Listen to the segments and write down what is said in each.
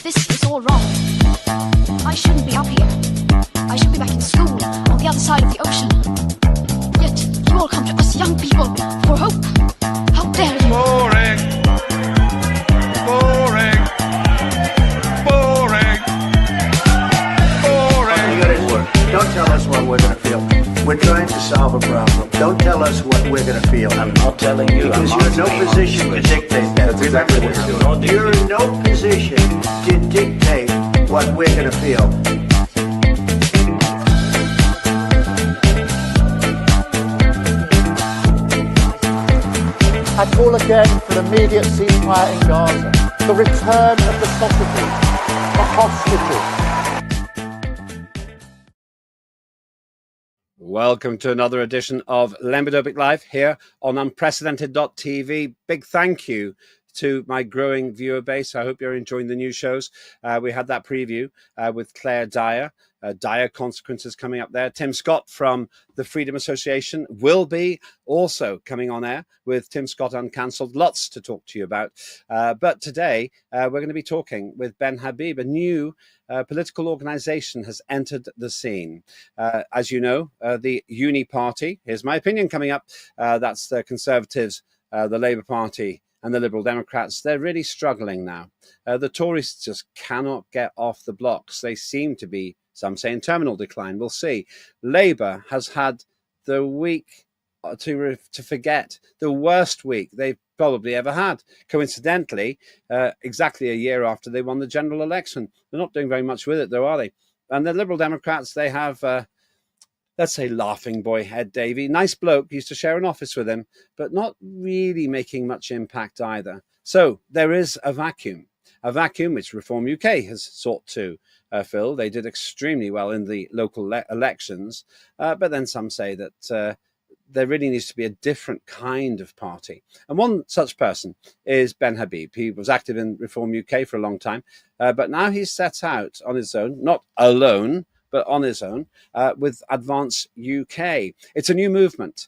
This is all wrong. I shouldn't be up here. I should be back in school on the other side of the ocean. Yet you all come to us young people for hope. How dare you? Boring. Boring. Boring. Boring. We got it work. Don't tell us what we're going to feel. We're trying to solve a problem. Don't tell us what we're going to feel. I'm not telling you. Because you're in no position to dictate that. That's exactly what you're doing. You're in no position to dictate what we're going to feel. I call again for immediate ceasefire in Gaza, the return of the sausages, the hostages. Welcome to another edition of Lembidopic Live here on unprecedented.tv. Big thank you to my growing viewer base. I hope you're enjoying the new shows. We had that preview with Claire Dyer. Dire Consequences coming up there. Tim Scott from the Freedom Association will be also coming on air with Tim Scott Uncancelled. Lots to talk to you about. But today we're going to be talking with Ben Habib. A new political organisation has entered the scene. As you know, the Uni Party, here's my opinion coming up, that's the Conservatives, the Labour Party and the Liberal Democrats. They're really struggling now. The Tories just cannot get off the blocks. They seem to be, some say, in terminal decline. We'll see. Labour has had the week to forget, the worst week they've probably ever had. Coincidentally, exactly a year after they won the general election. They're not doing very much with it, though, are they? And the Liberal Democrats, they have, let's say, laughing boy Ed Davey. Nice bloke, used to share an office with him, but not really making much impact either. So there is a vacuum which Reform UK has sought to fill. They did extremely well in the local elections, but then some say that there really needs to be a different kind of party. And one such person is Ben Habib. He was active in Reform UK for a long time, but now he's set out on his own, not alone, but on his own, with Advance UK. It's a new movement.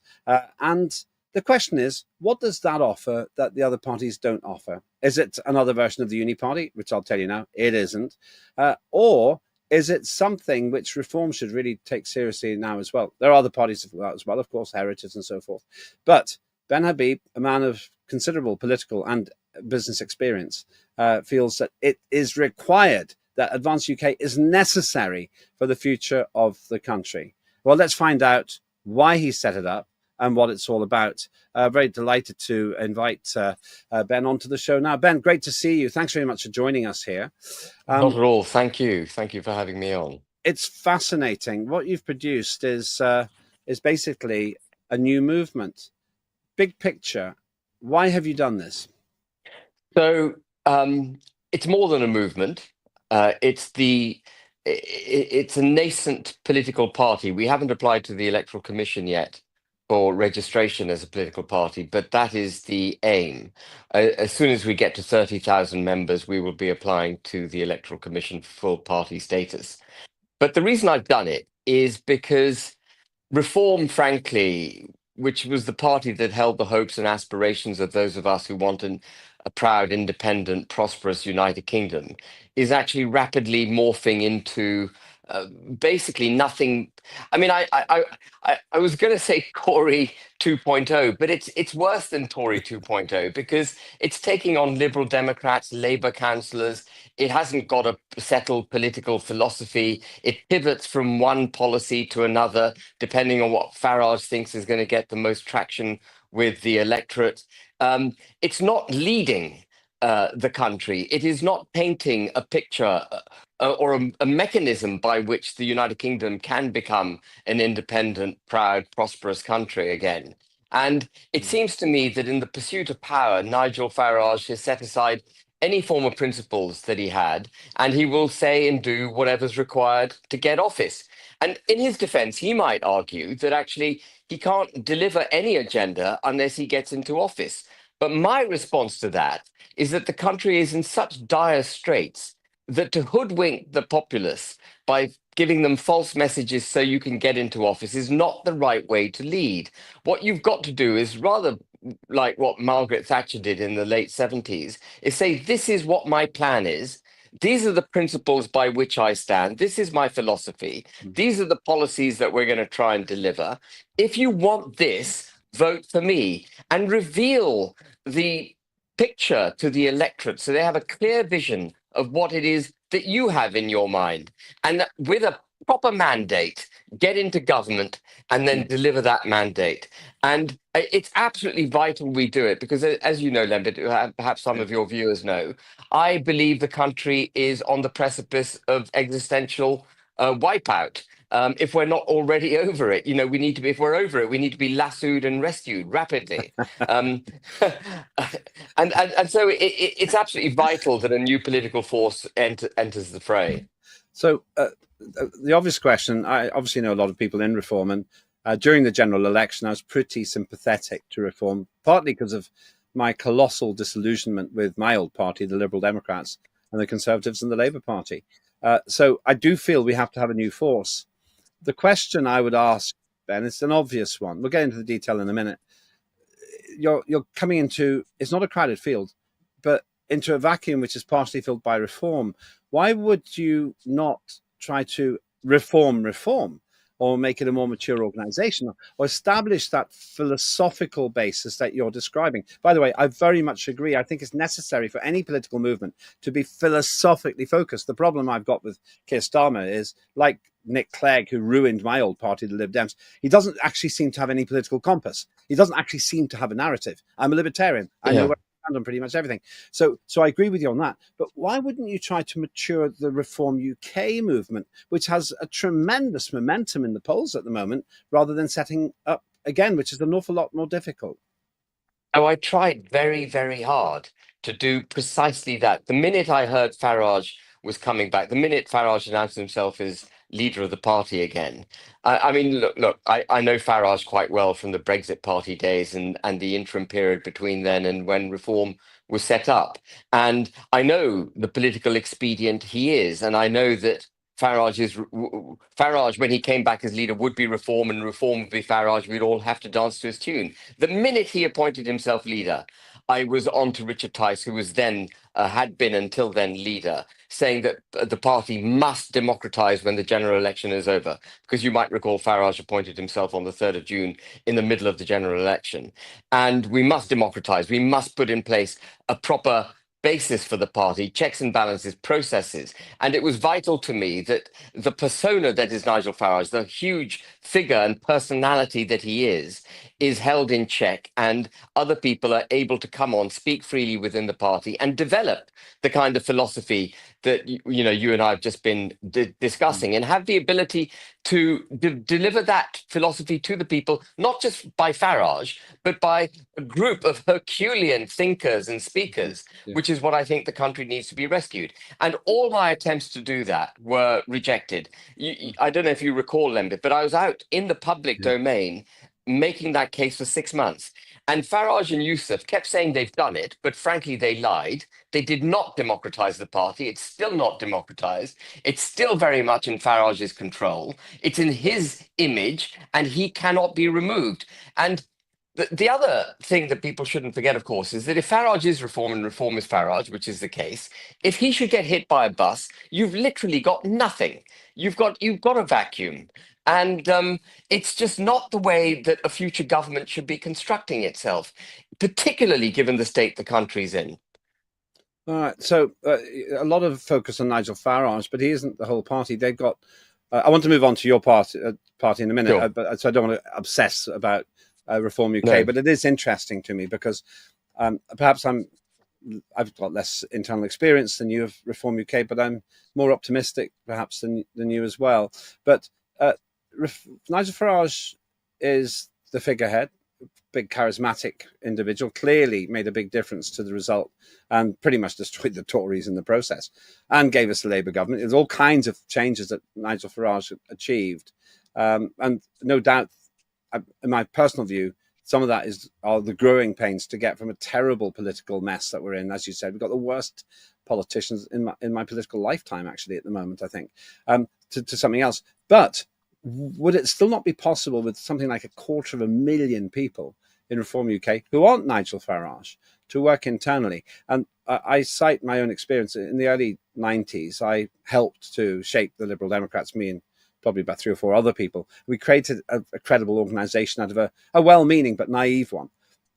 And the question is, what does that offer that the other parties don't offer? Is it another version of the Uni Party, which I'll tell you now, it isn't? Or is it something which Reform should really take seriously now as well? There are other parties as well, of course, Heritage and so forth. But Ben Habib, a man of considerable political and business experience, feels that it is required, that Advance UK is necessary for the future of the country. Well, let's find out why he set it up and what it's all about. Very delighted to invite Ben onto the show now. Ben, great to see you. Thanks very much for joining us here. Not at all. Thank you. Thank you for having me on. It's fascinating. What you've produced is basically a new movement. Big picture. Why have you done this? So it's more than a movement. It's a nascent political party. We haven't applied to the Electoral Commission yet for registration as a political party, but that is the aim. As soon as we get to 30,000 members, we will be applying to the Electoral Commission for full party status. But the reason I've done it is because Reform, frankly, which was the party that held the hopes and aspirations of those of us who want a proud, independent, prosperous United Kingdom, is actually rapidly morphing into basically nothing. I mean, I was going to say Tory 2.0, but it's worse than Tory 2.0 because it's taking on Liberal Democrats, Labour councillors. It hasn't got a settled political philosophy. It pivots from one policy to another, depending on what Farage thinks is going to get the most traction with the electorate. It's not leading the country. It is not painting a picture or a mechanism by which the United Kingdom can become an independent, proud, prosperous country again. And it seems to me that in the pursuit of power, Nigel Farage has set aside any form of principles that he had, and he will say and do whatever's required to get office. And in his defense, he might argue that actually he can't deliver any agenda unless he gets into office. But my response to that is that the country is in such dire straits that to hoodwink the populace by giving them false messages so you can get into office is not the right way to lead. What you've got to do is, rather like what Margaret Thatcher did in the late 70s, is say, this is what my plan is. these are the principles by which I stand. This is my philosophy. These are the policies that we're going to try and deliver. If you want this, vote for me, and reveal the picture to the electorate so they have a clear vision of what it is that you have in your mind. And that with a proper mandate, get into government and then deliver that mandate. And it's absolutely vital we do it because, as you know, Lembit, perhaps some of your viewers know, I believe the country is on the precipice of existential wipeout. If we're not already over it, we need to be, if we're over it, we need to be lassoed and rescued rapidly. Um, and so it's absolutely vital that a new political force enters the fray. So the obvious question, I obviously know a lot of people in Reform, and during the general election, I was pretty sympathetic to Reform, partly because of my colossal disillusionment with my old party, the Liberal Democrats, and the Conservatives and the Labour Party. So I do feel we have to have a new force. The question I would ask, Ben, it's an obvious one. We'll get into the detail in a minute. You're coming into, it's not a crowded field, but into a vacuum which is partially filled by Reform. Why would you not try to reform or make it a more mature organization or establish that philosophical basis that you're describing? By the way, I very much agree. I think it's necessary for any political movement to be philosophically focused. The problem I've got with Keir Starmer is, like Nick Clegg, who ruined my old party, the Lib Dems, he doesn't actually seem to have any political compass. He doesn't actually seem to have a narrative. I'm a libertarian. I know where I stand on pretty much everything. So I agree with you on that. But why wouldn't you try to mature the Reform UK movement, which has a tremendous momentum in the polls at the moment, rather than setting up again, which is an awful lot more difficult? Oh, I tried very, very hard to do precisely that. The minute I heard Farage was coming back, the minute Farage announced himself as leader of the party again, I mean, look, I know Farage quite well from the Brexit Party days and the interim period between then and when Reform was set up. And I know the political expedient he is, and I know that Farage, when he came back as leader, would be Reform, and Reform would be Farage. We'd all have to dance to his tune. The minute he appointed himself leader, I was on to Richard Tice, who was then had been until then leader, saying that the party must democratise when the general election is over. Because you might recall Farage appointed himself on the 3rd of June in the middle of the general election, and we must democratise. We must put in place a proper basis for the party, checks and balances, processes. And it was vital to me that the persona that is Nigel Farage, the huge figure and personality that he is held in check, and other people are able to come on, speak freely within the party, and develop the kind of philosophy that you and I have just been discussing, and have the ability to deliver that philosophy to the people, not just by Farage, but by a group of Herculean thinkers and speakers, which is what I think the country needs to be rescued. And all my attempts to do that were rejected. I don't know if you recall, Lembit, but I was out in the public domain making that case for 6 months. And Farage and Youssef kept saying they've done it, but frankly, they lied. They did not democratize the party. It's still not democratized. It's still very much in Farage's control. It's in his image, and he cannot be removed. And the other thing that people shouldn't forget, of course, is that if Farage is Reform and Reform is Farage, which is the case, if he should get hit by a bus, you've literally got nothing. You've got a vacuum. And it's just not the way that a future government should be constructing itself, particularly given the state the country's in. All right. So a lot of focus on Nigel Farage, but he isn't the whole party. They've got. I want to move on to your party in a minute, Sure. But so I don't want to obsess about Reform UK. No. But it is interesting to me because perhaps I've got less internal experience than you of Reform UK, but I'm more optimistic perhaps than you as well. But Nigel Farage is the figurehead, big charismatic individual, clearly made a big difference to the result and pretty much destroyed the Tories in the process and gave us a Labour government. There's all kinds of changes that Nigel Farage achieved. And no doubt, in my personal view, some of that are the growing pains to get from a terrible political mess that we're in. As you said, we've got the worst politicians in my political lifetime, actually, at the moment, I think, to something else. But would it still not be possible with something like 250,000 people in Reform UK who aren't Nigel Farage to work internally. And I cite my own experience. In the early 90s, I helped to shape the Liberal Democrats, me and probably about 3 or 4 other people. We created a credible organisation out of a well-meaning but naive one.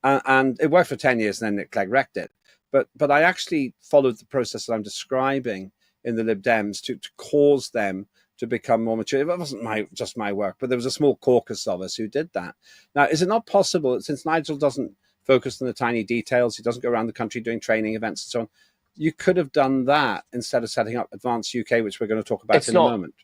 And it worked for 10 years and then it Clegg wrecked it. But I actually followed the process that I'm describing in the Lib Dems to cause them to become more mature. It wasn't just my work, but there was a small caucus of us who did that. Now, is it not possible, since Nigel doesn't focus on the tiny details, he doesn't go around the country doing training events and so on, you could have done that instead of setting up Advance UK, which we're going to talk about in a moment.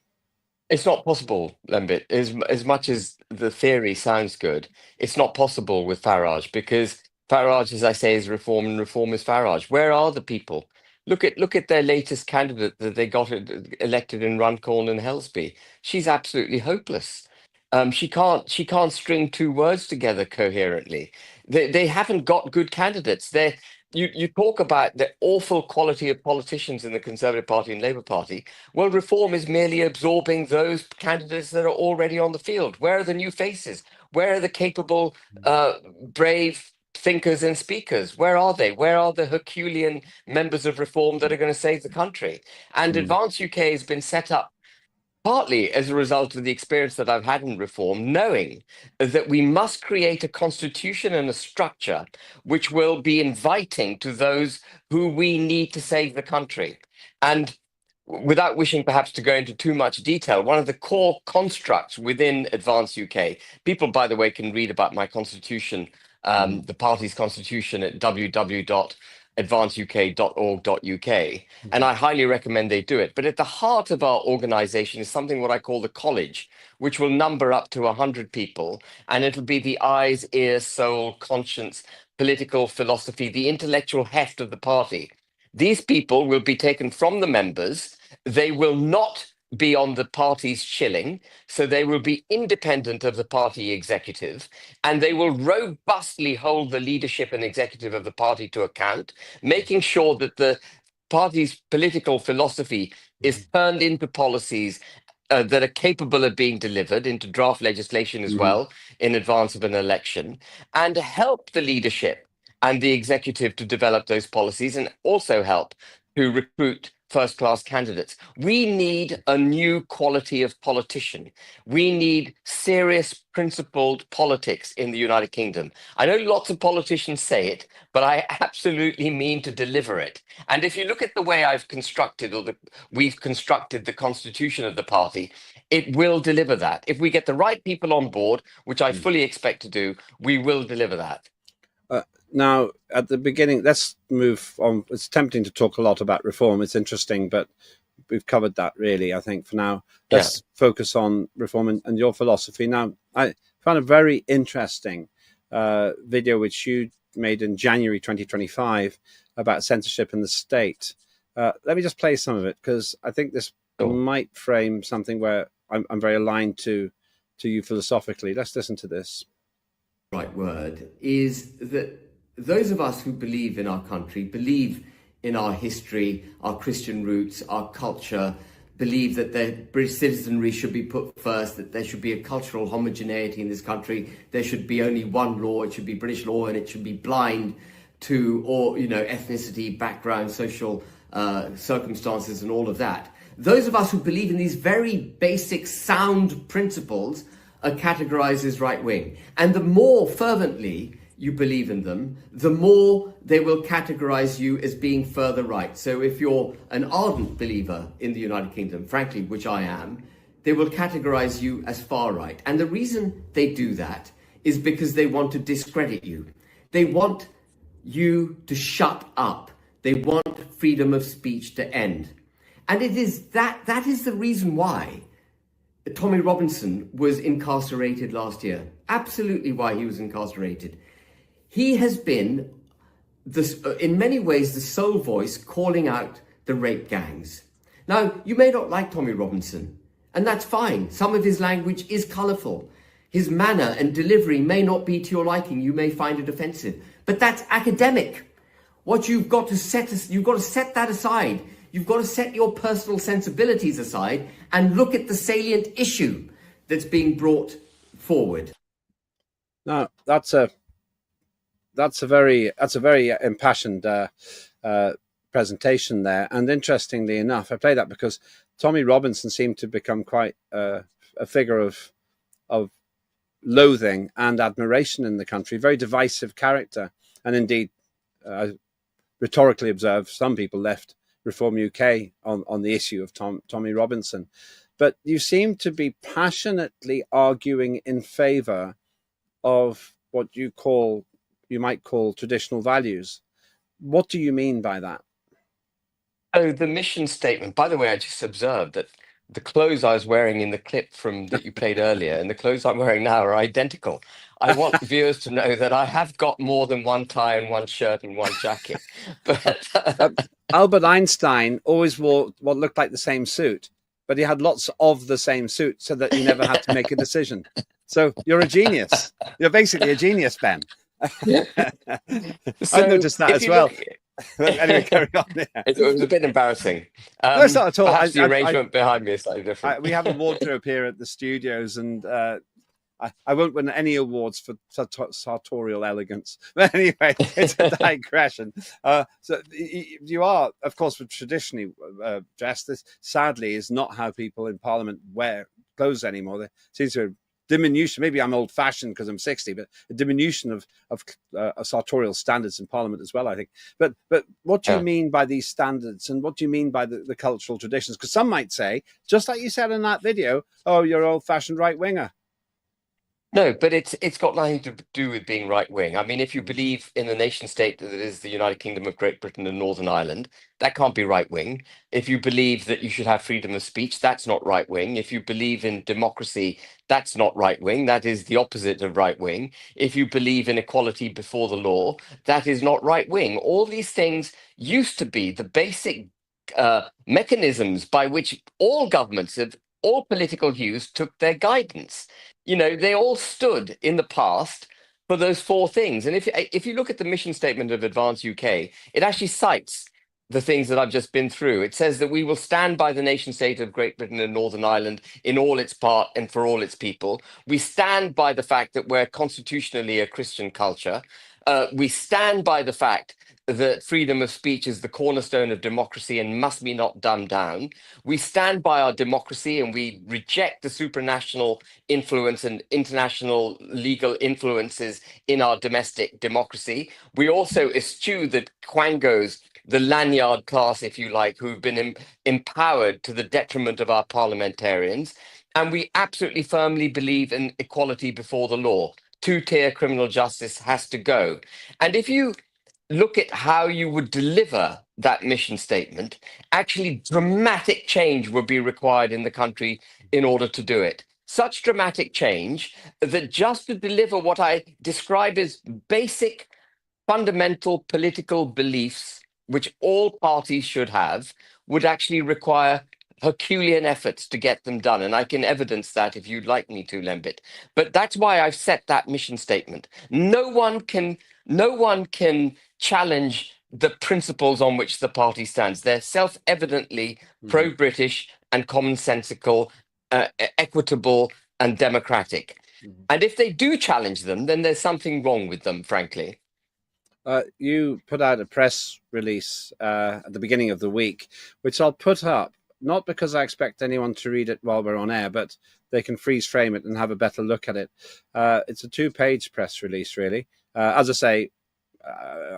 It's not possible, Lembit. As much as the theory sounds good, it's not possible with Farage, because Farage, as I say, is reform and reform is Farage. Where are the people? Look at their latest candidate that they got elected in Runcorn and Helsby. She's absolutely hopeless. She can't string 2 words together coherently. They haven't got good candidates. You talk about the awful quality of politicians in the Conservative Party and Labour Party. Well, reform is merely absorbing those candidates that are already on the field. Where are the new faces? Where are the capable, brave thinkers and speakers? Where are they? Where are the Herculean members of reform that are going to save the country? And Advance UK has been set up partly as a result of the experience that I've had in reform, knowing that we must create a constitution and a structure which will be inviting to those who we need to save the country. And without wishing perhaps to go into too much detail, one of the core constructs within Advance UK, people, by the way, can read about my constitution, the party's constitution at www.advanceuk.org.uk, and I highly recommend they do it. But at the heart of our organization is something what I call the college, which will number up to 100 people, and it'll be the eyes, ears, soul, conscience, political philosophy, the intellectual heft of the party. These people will be taken from the members. They will not be on the party's shilling, so they will be independent of the party executive, and they will robustly hold the leadership and executive of the party to account, making sure that the party's political philosophy is turned into policies that are capable of being delivered into draft legislation as well in advance of an election, and help the leadership and the executive to develop those policies, and also help to recruit first-class candidates. We need a new quality of politician. We need serious, principled politics in the United Kingdom. I know lots of politicians say it, but I absolutely mean to deliver it. And if you look at the way I've constructed, we've constructed the constitution of the party, it will deliver that. If we get the right people on board, which I fully expect to do, we will deliver that. Now, at the beginning, let's move on. It's tempting to talk a lot about reform. It's interesting, but we've covered that really, I think, for now. Let's focus on reform and your philosophy. Now, I found a very interesting video which you made in January 2025 about censorship in the state. Let me just play some of it, because I think this might frame something where I'm very aligned to you philosophically. Let's listen to this. Right word is that those of us who believe in our country, believe in our history, our Christian roots, our culture, believe that the British citizenry should be put first, that there should be a cultural homogeneity in this country, there should be only one law, it should be British law, and it should be blind to all, ethnicity, background, social circumstances and all of that. Those of us who believe in these very basic sound principles are categorized as right-wing. And the more fervently you believe in them, the more they will categorize you as being further right. So if you're an ardent believer in the United Kingdom, frankly, which I am, they will categorize you as far right. And the reason they do that is because they want to discredit you. They want you to shut up. They want freedom of speech to end. And it is that is the reason why Tommy Robinson was incarcerated last year. Absolutely why he was incarcerated. He has been, in many ways, the sole voice calling out the rape gangs. Now, you may not like Tommy Robinson, and that's fine. Some of his language is colourful. His manner and delivery may not be to your liking. You may find it offensive, but that's academic. What you've got to set that aside. You've got to set your personal sensibilities aside and look at the salient issue that's being brought forward. Now, that's a that's a very impassioned presentation there. And interestingly enough, I play that because Tommy Robinson seemed to become quite a figure of loathing and admiration in the country, very divisive character. And indeed, rhetorically observed, some people left Reform UK on the issue of Tommy Robinson. But you seem to be passionately arguing in favour of what you might call traditional values. What do you mean by that? Oh, the mission statement. By the way, I just observed that the clothes I was wearing in the clip from that you played earlier and the clothes I'm wearing now are identical. I want viewers to know that I have got more than one tie and one shirt and one jacket. But Albert Einstein always wore what looked like the same suit, but he had lots of the same suit so that he never had to make a decision. So you're a genius. You're basically a genius, Ben. So I noticed that as well. Anyway, carry on. It was a bit embarrassing. No, it's not at all. Perhaps the arrangement behind me is slightly different. We have a wardrobe here at the studios, and I won't win any awards for sartorial elegance. But anyway, it's a digression. So you are, of course, traditionally dressed. This, sadly, is not how people in Parliament wear clothes anymore. There seems to be a diminution. Maybe I'm old-fashioned because I'm 60, but a diminution of sartorial standards in Parliament as well, I think. But what do you mean by these standards, and what do you mean by the cultural traditions? Because some might say, just like you said in that video, oh, you're old-fashioned right-winger. No, but it's got nothing to do with being right wing. I mean, if you believe in the nation state that it is the United Kingdom of Great Britain and Northern Ireland, that can't be right wing. If you believe that you should have freedom of speech, that's not right wing. If you believe in democracy, that's not right wing. That is the opposite of right wing. If you believe in equality before the law, that is not right wing. All these things used to be the basic mechanisms by which all governments of all political views took their guidance. You know, they all stood in the past for those four things. And if you look at the mission statement of Advance UK, it actually cites the things that I've just been through. It says that we will stand by the nation state of Great Britain and Northern Ireland in all its part and for all its people. We stand by the fact that we're constitutionally a Christian culture. We stand by the fact that freedom of speech is the cornerstone of democracy and must be not dumbed down. We stand by our democracy and we reject the supranational influence and international legal influences in our domestic democracy. We also eschew the quangos, the lanyard class, if you like, who've been empowered to the detriment of our parliamentarians. And we absolutely firmly believe in equality before the law. Two-tier criminal justice has to go. And if you look at how you would deliver that mission statement, actually dramatic change would be required in the country in order to do it. Such dramatic change that just to deliver what I describe as basic fundamental political beliefs, which all parties should have, would actually require Herculean efforts to get them done. And I can evidence that if you'd like me to, Lembit. But that's why I've set that mission statement. No one can challenge the principles on which the party stands. They're self-evidently pro-British and commonsensical, equitable and democratic. And if they do challenge them, then there's something wrong with them, frankly. You put out a press release at the beginning of the week, which I'll put up, not because I expect anyone to read it while we're on air, but they can freeze frame it and have a better look at it. It's a 2-page press release, really. As I say,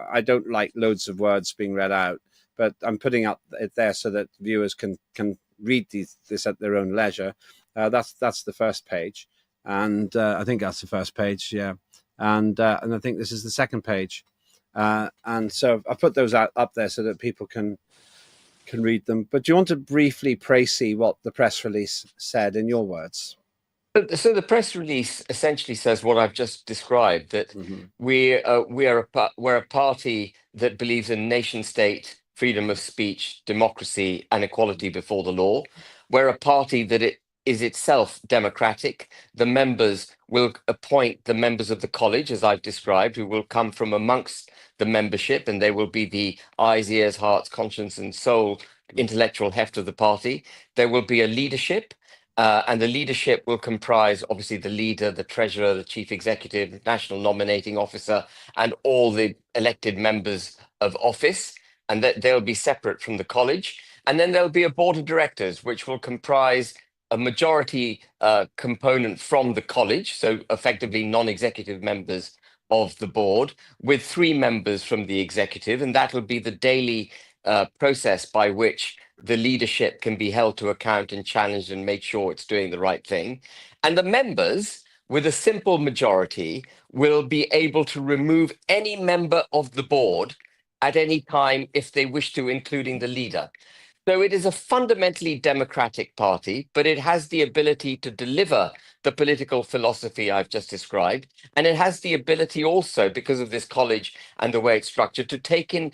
I don't like loads of words being read out, but I'm putting up it there so that viewers can read this at their own leisure. That's the first page, and I think that's the first page, yeah. And I think this is the second page, and so I put those up there so that people can read them. But do you want to briefly précis what the press release said in your words? So the press release essentially says what I've just described, that we're a party that believes in nation state, freedom of speech, democracy and equality before the law. We're a party that it is itself democratic. The members will appoint the members of the college, as I've described, who will come from amongst the membership, and they will be the eyes, ears, hearts, conscience and soul, intellectual heft of the party. There will be a leadership. And the leadership will comprise, obviously, the leader, the treasurer, the chief executive, national nominating officer, and all the elected members of office. And that they'll be separate from the college. And then there'll be a board of directors, which will comprise a majority component from the college, so effectively non-executive members of the board, with 3 members from the executive. And that'll be the daily process by which the leadership can be held to account and challenged and make sure it's doing the right thing. And the members, with a simple majority, will be able to remove any member of the board at any time if they wish to, including the leader. So it is a fundamentally democratic party, but it has the ability to deliver the political philosophy I've just described. And it has the ability also, because of this college and the way it's structured, to take in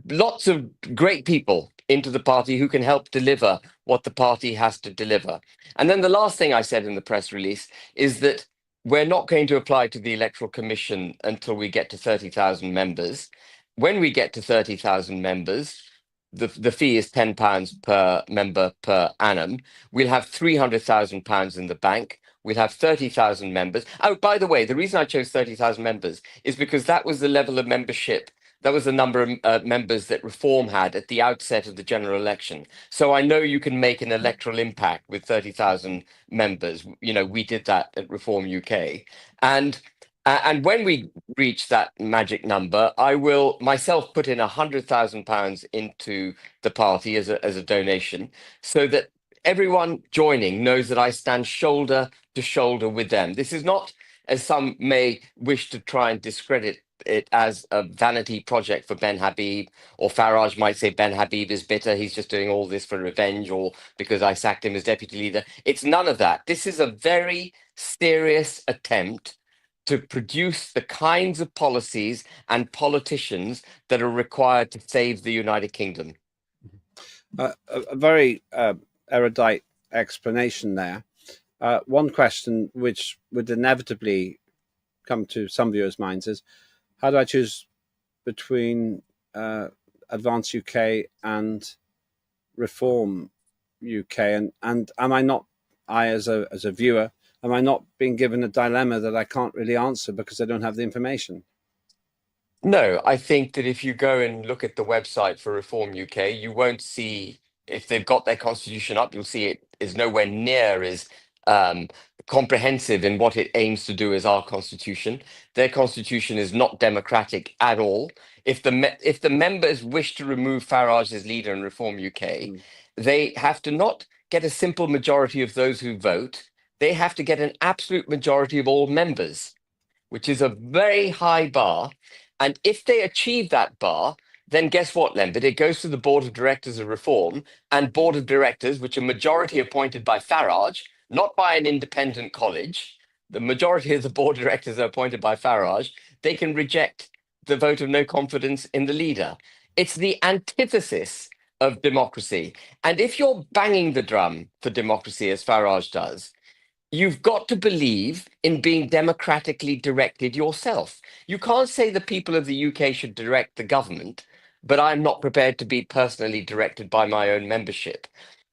lots of great people into the party who can help deliver what the party has to deliver. And then the last thing I said in the press release is that we're not going to apply to the Electoral Commission until we get to 30,000 members. When we get to 30,000 members, the fee is £10 per member per annum. We'll have £300,000 in the bank. We'll have 30,000 members. Oh, by the way, the reason I chose 30,000 members is because that was the level of membership. That was the number of members that Reform had at the outset of the general election. So I know you can make an electoral impact with 30,000 members. You know, we did that at Reform UK. And when we reach that magic number, I will myself put in £100,000 into the party as a donation, so that everyone joining knows that I stand shoulder to shoulder with them. This is not, as some may wish to try and discredit it, as a vanity project for Ben Habib, or Farage might say Ben Habib is bitter, he's just doing all this for revenge, or because I sacked him as deputy leader. It's none of that. This is a very serious attempt to produce the kinds of policies and politicians that are required to save the United Kingdom. A very erudite explanation there. One question which would inevitably come to some viewers' minds is, how do I choose between Advance UK and Reform UK? And am I not, as a viewer, am I not being given a dilemma that I can't really answer because I don't have the information? No, I think that if you go and look at the website for Reform UK, you won't see, if they've got their constitution up, you'll see it is nowhere near as comprehensive in what it aims to do as our constitution. Their constitution is not democratic at all. If the members wish to remove Farage as leader in Reform UK, they have to not get a simple majority of those who vote. They have to get an absolute majority of all members, which is a very high bar. And if they achieve that bar, then guess what, Lembit? It goes to the board of directors of Reform, and board of directors, which are majority appointed by Farage, not by an independent college. The majority of the board of directors are appointed by Farage. They can reject the vote of no confidence in the leader. It's the antithesis of democracy. And if you're banging the drum for democracy, as Farage does, you've got to believe in being democratically directed yourself. You can't say the people of the UK should direct the government, but I'm not prepared to be personally directed by my own membership.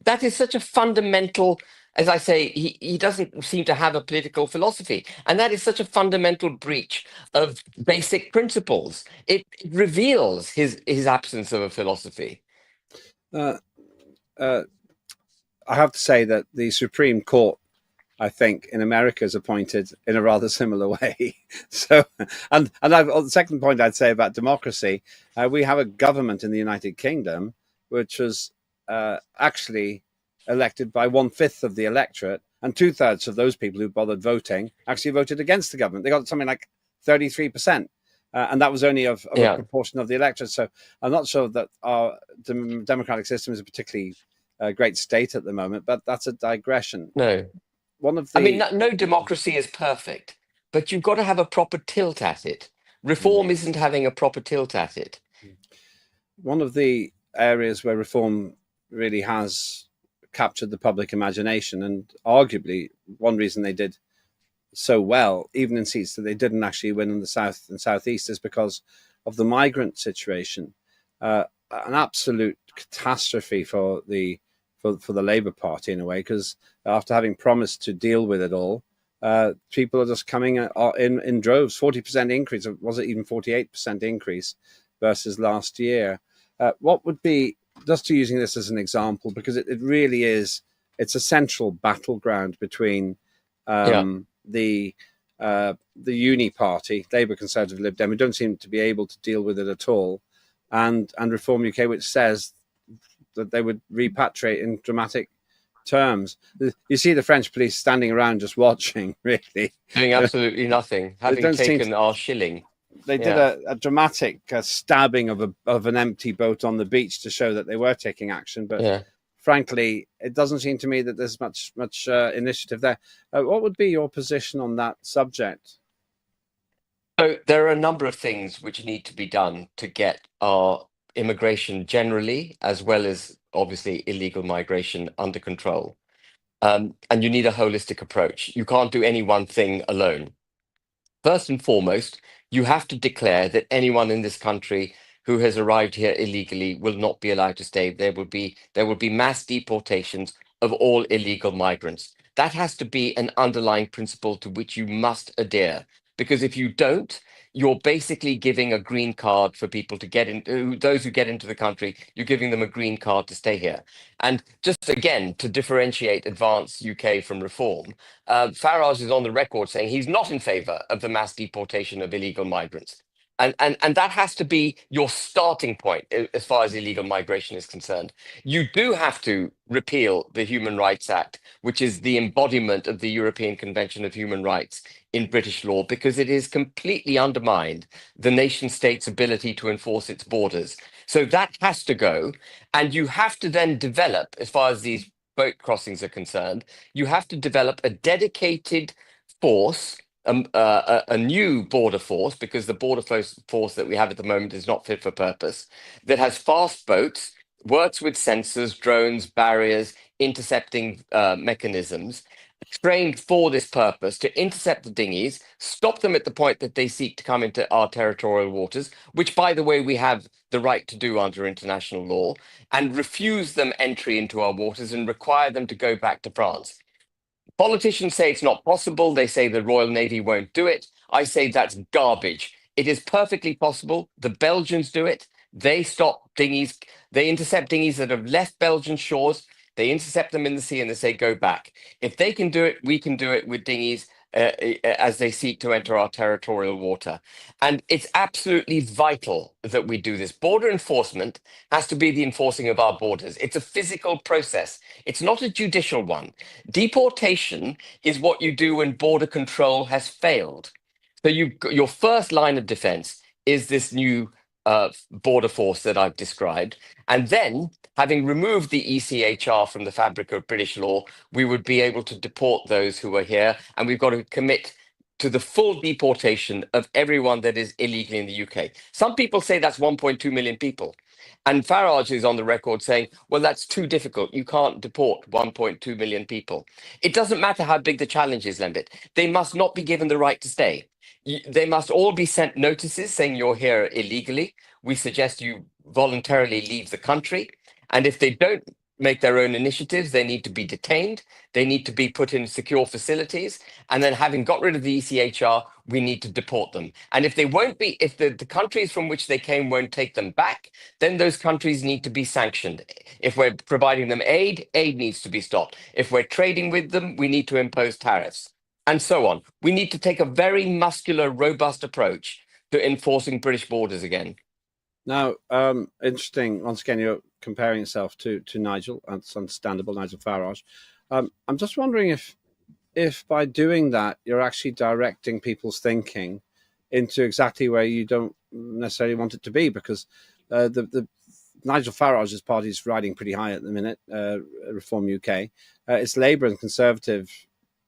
That is such a fundamental, as I say, he doesn't seem to have a political philosophy. And that is such a fundamental breach of basic principles. It reveals his absence of a philosophy. I have to say that the Supreme Court, I think, in America is appointed in a rather similar way. So, and the second point I'd say about democracy, we have a government in the United Kingdom which was actually elected by 1/5 of the electorate, and 2/3 of those people who bothered voting actually voted against the government. They got something like 33%. And that was only of a proportion of the electorate. So I'm not sure that our democratic system is a particularly great state at the moment, but that's a digression. No. I mean, no democracy is perfect, but you've got to have a proper tilt at it. Reform isn't having a proper tilt at it. One of the areas where Reform really has captured the public imagination, and arguably one reason they did so well, even in seats that they didn't actually win in the south and southeast, is because of the migrant situation. An absolute catastrophe for the for the Labour Party in a way, because after having promised to deal with it all, people are just coming in droves. 40% increase, or was it even 48% increase versus last year? What would be, just to using this as an example, because it really is, it's a central battleground between the Uni Party, Labour, Conservative, Lib Dem, who don't seem to be able to deal with it at all, and Reform UK, which says that they would repatriate in dramatic terms. You see the French police standing around just watching, really. Doing absolutely nothing, having taken our shilling. They did a dramatic stabbing of an empty boat on the beach to show that they were taking action, but frankly, it doesn't seem to me that there's much initiative there. What would be your position on that subject? So there are a number of things which need to be done to get our immigration generally, as well as obviously illegal migration, under control. And you need a holistic approach. You can't do any one thing alone. First and foremost, you have to declare that anyone in this country who has arrived here illegally will not be allowed to stay. There will be mass deportations of all illegal migrants. That has to be an underlying principle to which you must adhere. Because if you don't, you're basically giving a green card for people to get in. Those who get into the country, you're giving them a green card to stay here. And just again, to differentiate Advance UK from Reform, Farage is on the record saying he's not in favour of the mass deportation of illegal migrants. And that has to be your starting point as far as illegal migration is concerned. You do have to repeal the Human Rights Act, which is the embodiment of the European Convention of Human Rights in British law, because it has completely undermined the nation state's ability to enforce its borders. So that has to go. And you have to then develop, as far as these boat crossings are concerned, you have to develop a dedicated force, a new border force, because the border force that we have at the moment is not fit for purpose, that has fast boats, works with sensors, drones, barriers, intercepting mechanisms, trained for this purpose to intercept the dinghies, stop them at the point that they seek to come into our territorial waters, which, by the way, we have the right to do under international law, and refuse them entry into our waters and require them to go back to France. Politicians say it's not possible. They say the Royal Navy won't do it. I say that's garbage. It is perfectly possible. The Belgians do it. They stop dinghies. They intercept dinghies that have left Belgian shores. They intercept them in the sea and they say, go back. If they can do it, we can do it with dinghies as they seek to enter our territorial water. And it's absolutely vital that we do this. Border enforcement has to be the enforcing of our borders. It's a physical process. It's not a judicial one. Deportation is what you do when border control has failed. So your first line of defense is this new border force that I've described. And then, having removed the ECHR from the fabric of British law, we would be able to deport those who are here. And we've got to commit to the full deportation of everyone that is illegally in the UK. Some people say that's 1.2 million people. And Farage is on the record saying, well, that's too difficult. You can't deport 1.2 million people. It doesn't matter how big the challenge is, Lembit. They must not be given the right to stay. They must all be sent notices saying you're here illegally. We suggest you voluntarily leave the country. And if they don't make their own initiatives, they need to be detained. They need to be put in secure facilities. And then, having got rid of the ECHR, we need to deport them. And if they won't be, if the countries from which they came won't take them back, then those countries need to be sanctioned. If we're providing them aid needs to be stopped. If we're trading with them, we need to impose tariffs. And so on. We need to take a very muscular, robust approach to enforcing British borders again. Now, interesting. Once again, you're comparing yourself to Nigel. That's understandable, Nigel Farage. I'm just wondering if by doing that, you're actually directing people's thinking into exactly where you don't necessarily want it to be, because the Nigel Farage's party is riding pretty high at the minute, Reform UK. It's Labour and Conservative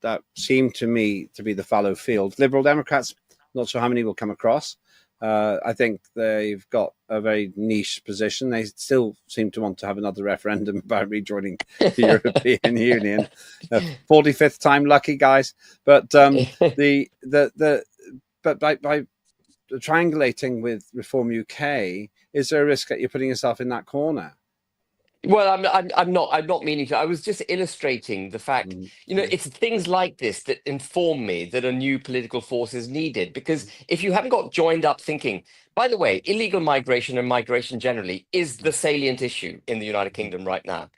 that seem to me to be the fallow field. Liberal Democrats, not sure how many will come across. I think they've got a very niche position. They still seem to want to have another referendum about rejoining the European Union. 45th time lucky, guys. But by triangulating with Reform UK, is there a risk that you're putting yourself in that corner? Well, I'm not meaning to. I was just illustrating the fact, it's things like this that inform me that a new political force is needed. Because if you haven't got joined up thinking, by the way, illegal migration and migration generally is the salient issue in the United Kingdom right now.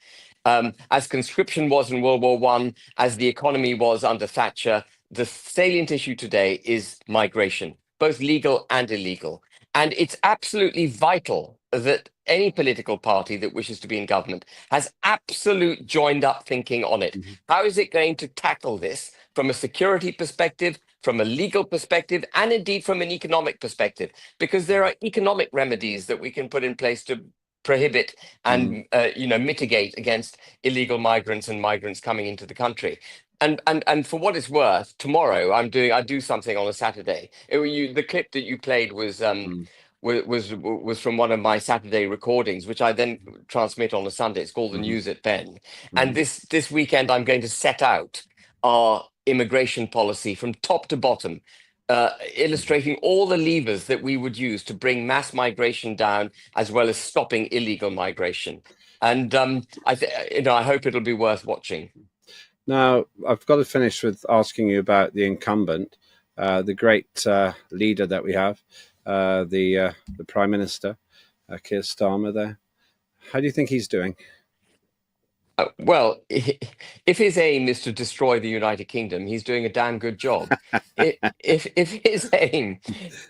As conscription was in World War One, as the economy was under Thatcher, the salient issue today is migration, both legal and illegal. And it's absolutely vital that any political party that wishes to be in government has absolute joined up thinking on it. How is it going to tackle this from a security perspective, from a legal perspective, and indeed from an economic perspective? Because there are economic remedies that we can put in place to prohibit and mitigate against illegal migrants and migrants coming into the country. And for what it's worth, tomorrow I do something on a Saturday. The clip that you played was from one of my Saturday recordings, which I then transmit on a Sunday. It's called the News at Ben. And this weekend I'm going to set out our immigration policy from top to bottom, illustrating all the levers that we would use to bring mass migration down, as well as stopping illegal migration. And I hope it'll be worth watching. Now, I've got to finish with asking you about the incumbent, the great leader that we have, the Prime Minister, Keir Starmer there. How do you think he's doing? Well, if his aim is to destroy the United Kingdom, he's doing a damn good job. If his aim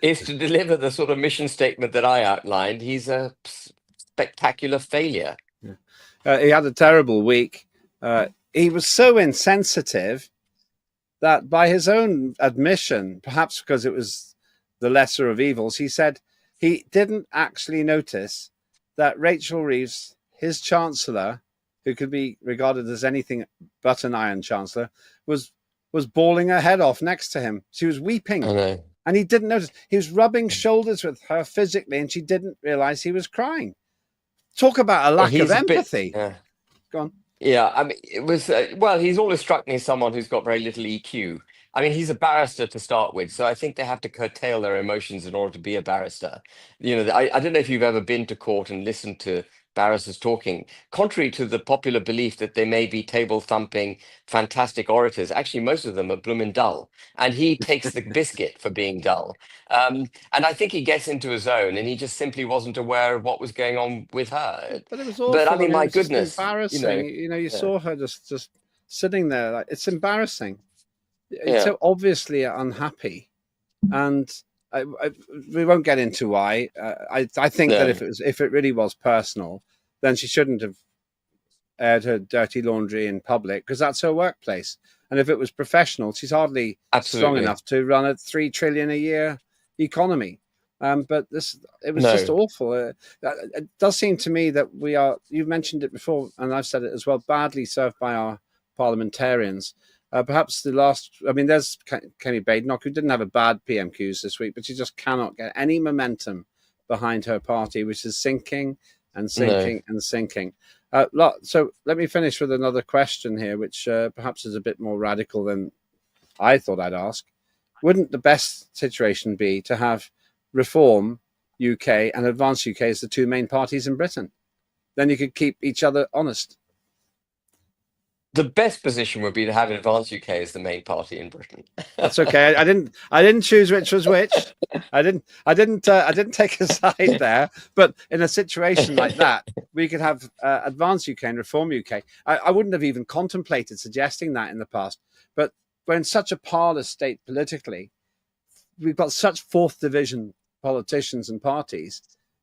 is to deliver the sort of mission statement that I outlined, he's a spectacular failure. He had a terrible week. He was so insensitive that, by his own admission, perhaps because it was the lesser of evils, he said he didn't actually notice that Rachel Reeves, his chancellor, who could be regarded as anything but an Iron Chancellor, was bawling her head off next to him. She was weeping. I know. And he didn't notice. He was rubbing shoulders with her physically, and she didn't realize he was crying. Talk about a lack of empathy. Go on. Yeah, I mean, it was, he's always struck me as someone who's got very little EQ. I mean, he's a barrister to start with, so I think they have to curtail their emotions in order to be a barrister. I don't know if you've ever been to court and listened to barristers talking. Contrary to the popular belief that they may be table thumping, fantastic orators, actually, most of them are bloomin' dull. And he takes the biscuit for being dull. And I think he gets into his own, and he just simply wasn't aware of what was going on with her. But it was awful. But I mean, my it was just goodness, embarrassing. You saw her just sitting there. Like, it's embarrassing. It's so obviously unhappy, and we won't get into why. I think that if it really was personal, then she shouldn't have aired her dirty laundry in public, because that's her workplace. And if it was professional, she's hardly strong enough to run a $3 trillion a year economy. But it was just awful. It does seem to me that we are, you've mentioned it before, and I've said it as well, badly served by our parliamentarians. Perhaps there's Kemi Badenoch, who didn't have a bad PMQs this week, but she just cannot get any momentum behind her party, which is sinking and sinking and sinking. So let me finish with another question here, which perhaps is a bit more radical than I thought I'd ask. Wouldn't the best situation be to have Reform UK and Advance UK as the two main parties in Britain? Then you could keep each other honest. The best position would be to have Advance UK as the main party in Britain. That's okay. I didn't choose which was which. I didn't take a side there. But in a situation like that, we could have Advance UK and Reform UK. I wouldn't have even contemplated suggesting that in the past. But we're in such a parlous state politically. We've got such fourth division politicians and parties.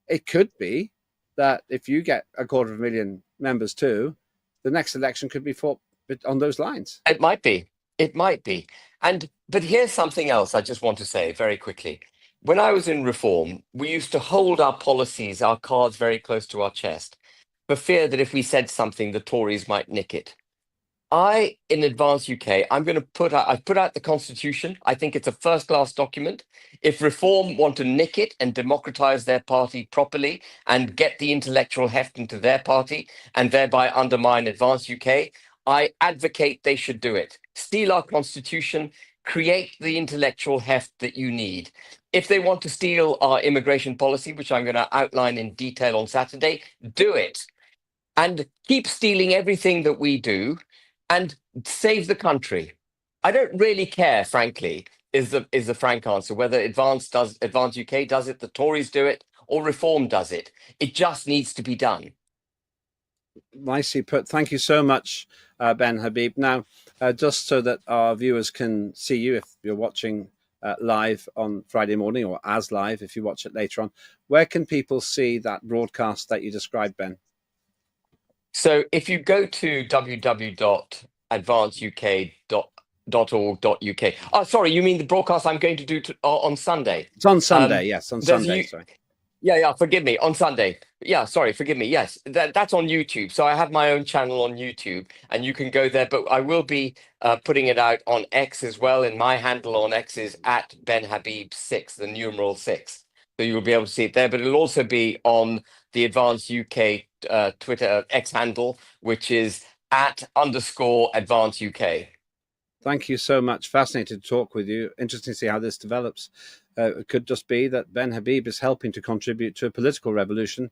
It could be that if you get 250,000 members too, the next election could be fought on those lines. It might be. But here's something else I just want to say very quickly. When I was in Reform, we used to hold our policies, our cards very close to our chest, for fear that if we said something, the Tories might nick it. In Advance UK, I've put out the Constitution. I think it's a first-class document. If Reform want to nick it and democratise their party properly and get the intellectual heft into their party and thereby undermine Advance UK, I advocate they should do it. Steal our Constitution, create the intellectual heft that you need. If they want to steal our immigration policy, which I'm going to outline in detail on Saturday, do it. and keep stealing everything that we do and save the country. I don't really care, frankly, is the frank answer, whether Advance UK does it, the Tories do it, or Reform does it. It just needs to be done. Nicely put. Thank you so much, Ben Habib. Now, just so that our viewers can see you, if you're watching live on Friday morning, or as live if you watch it later on, where can people see that broadcast that you described, Ben? So if you go to www.advanceuk.org.uk. Oh, sorry, you mean the broadcast I'm going to do on Sunday? It's on Sunday, yes, on Sunday. Sorry. Yeah, forgive me. On Sunday. Yeah, sorry, forgive me. Yes, that's on YouTube. So I have my own channel on YouTube, and you can go there. But I will be putting it out on X as well. And my handle on X is at benhabib6, the numeral 6. So you'll be able to see it there. But it'll also be on the Advance UK Twitter X handle, which is @_Advance UK. Thank you so much. Fascinated to talk with you. Interesting to see how this develops. It could just be that Ben Habib is helping to contribute to a political revolution.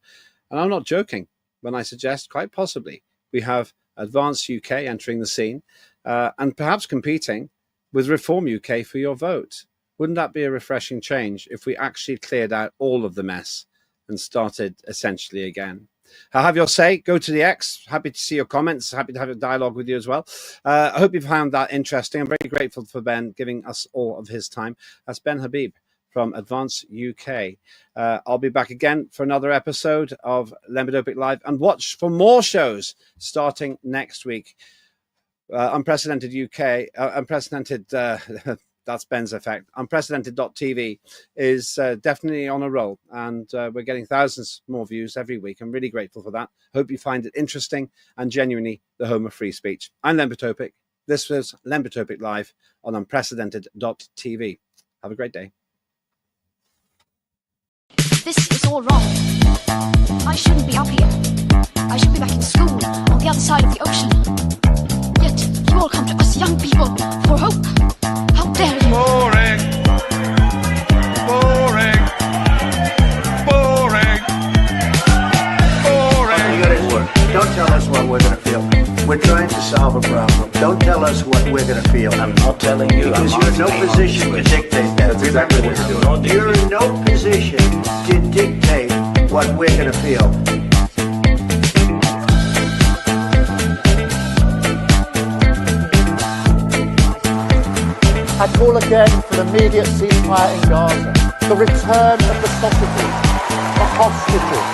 And I'm not joking when I suggest, quite possibly, we have Advance UK entering the scene and perhaps competing with Reform UK for your vote. Wouldn't that be a refreshing change if we actually cleared out all of the mess and started essentially again? Have your say. Go to the X. Happy to see your comments. Happy to have a dialogue with you as well. I hope you found that interesting. I'm very grateful for Ben giving us all of his time. That's Ben Habib from Advance UK. I'll be back again for another episode of Lembidopic Live, and watch for more shows starting next week. Unprecedented UK, unprecedented... that's Ben's effect. Unprecedented.tv is definitely on a roll, and we're getting thousands more views every week. I'm really grateful for that. Hope you find it interesting and genuinely the home of free speech. I'm Lembidopic. This was Lembidopic Live on Unprecedented.tv. Have a great day. This is all wrong. I shouldn't be up here. I should be back in school on the other side of the ocean. Yet you all come to us young people for hope. How dare you? Boring. Boring. Boring. Boring. You got it work. Don't tell us what we're going to feel. We're trying to solve a problem. Don't tell us what we're going to feel. I'm not telling you. Because you're in no position to dictate that. That's exactly what we're doing. You're in no position to dictate what we're going to feel. I call again for an immediate ceasefire in Gaza, the return of the sausages, the hostages,